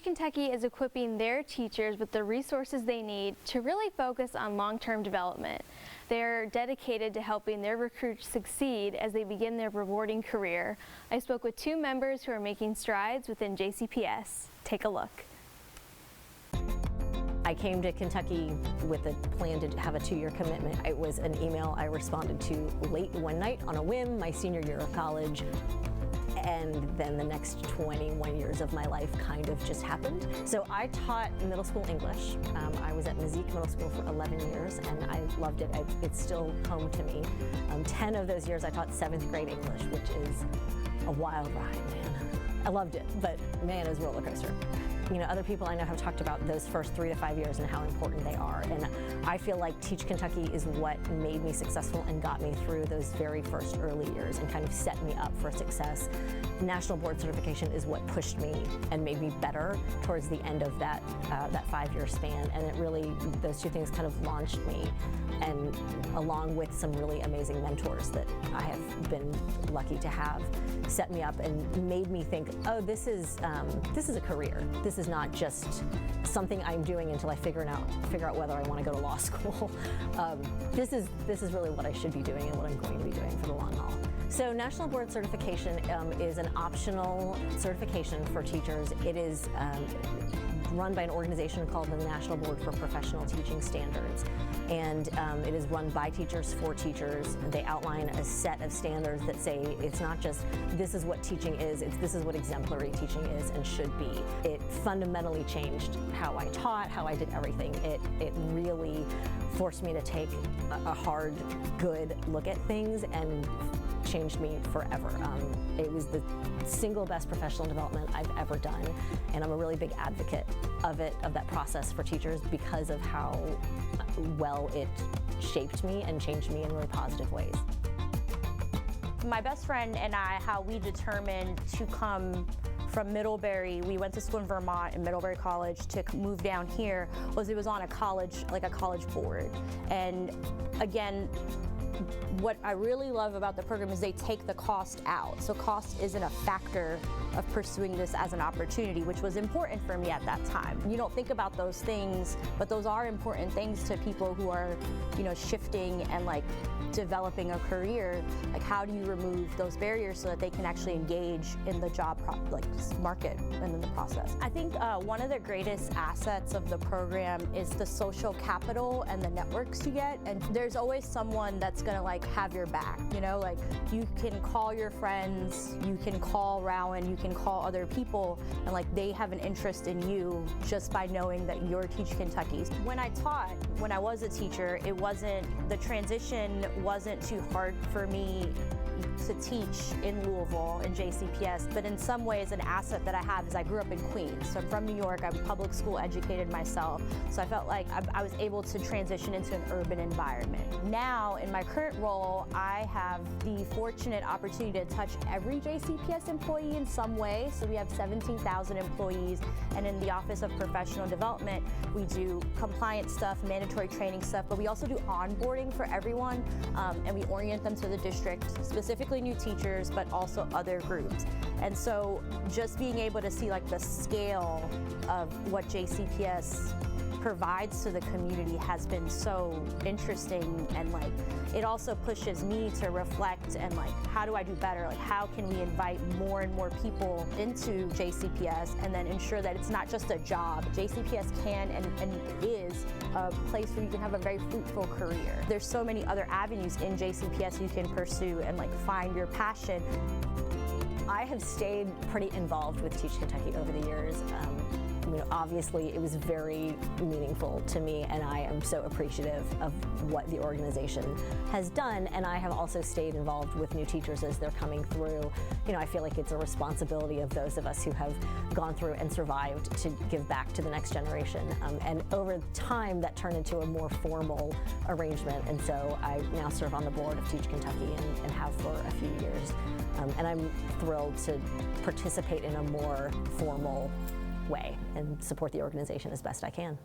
Kentucky is equipping their teachers with the resources they need to really focus on long-term development. They're dedicated to helping their recruits succeed as they begin their rewarding career. I spoke with two members who are making strides within JCPS. Take a look. I came to Kentucky with a plan to have a 2-year commitment. It was an email I responded to late one night on a whim, my senior year of college. And then the next 21 years of my life kind of just happened. So I taught middle school English. I was at Mazik Middle School for 11 years and I loved it. It's still home to me. 10 of those years I taught 7th grade English, which is a wild ride, man. I loved it, but man, it was a roller coaster. You know, other people I know have talked about those first 3 to 5 years and how important they are. And I feel like Teach Kentucky is what made me successful and got me through those very first early years and kind of set me up for success. National board certification is what pushed me and made me better towards the end of that 5-year span. And it really, those two things kind of launched me, and along with some really amazing mentors that I have been lucky to have, set me up and made me think, oh, this is a career. This is not just something I'm doing until I figure out whether I want to go to law school. This is really what I should be doing and what I'm going to be doing for the long haul. So National Board Certification is an optional certification for teachers. It is run by an organization called the National Board for Professional Teaching Standards. And it is run by teachers for teachers. They outline a set of standards that say it's not just this is what teaching is, this is what exemplary teaching is and should be. It fundamentally changed how I taught, how I did everything. It really forced me to take a hard, good look at things and changed me forever. It was the single best professional development I've ever done, and I'm a really big advocate of that process for teachers because of how well it shaped me and changed me in really positive ways. My best friend and I, how we determined to come from Middlebury, we went to school in Vermont in Middlebury College, to move down here, was it was on a college board. And again, what I really love about the program is they take the cost out. So cost isn't a factor of pursuing this as an opportunity, which was important for me at that time. You don't think about those things, but those are important things to people who are, you know, shifting and like developing a career. Like, how do you remove those barriers so that they can actually engage in the job market and in the process? I think one of the greatest assets of the program is the social capital and the networks you get. And there's always someone that's gonna like have your back, you know, like you can call your friends, you can call Rowan, you can call other people, and like they have an interest in you just by knowing that you're Teach Kentucky. When I taught, when I was a teacher, the transition wasn't too hard for me to teach in Louisville in JCPS, but in some ways an asset that I have is I grew up in Queens. So I'm from New York, I'm public school educated myself, so I felt like I was able to transition into an urban environment. Now, in my current role, I have the fortunate opportunity to touch every JCPS employee in some way. So we have 17,000 employees, and in the Office of Professional Development, we do compliance stuff, mandatory training stuff, but we also do onboarding for everyone, and we orient them to the district, specifically new teachers, but also other groups. And so just being able to see like the scale of what JCPS provides to the community has been so interesting, and like it also pushes me to reflect and like, how do I do better? Like, how can we invite more and more people into JCPS and then ensure that it's not just a job. JCPS can and is a place where you can have a very fruitful career. There's so many other avenues in JCPS you can pursue and like find your passion. I have stayed pretty involved with Teach Kentucky over the years. You know, obviously it was very meaningful to me, and I am so appreciative of what the organization has done, and I have also stayed involved with new teachers as they're coming through. You know, I feel like it's a responsibility of those of us who have gone through and survived to give back to the next generation. And over time that turned into a more formal arrangement, and so I now serve on the board of Teach Kentucky and have for a few years. And I'm thrilled to participate in a more formal way and support the organization as best I can.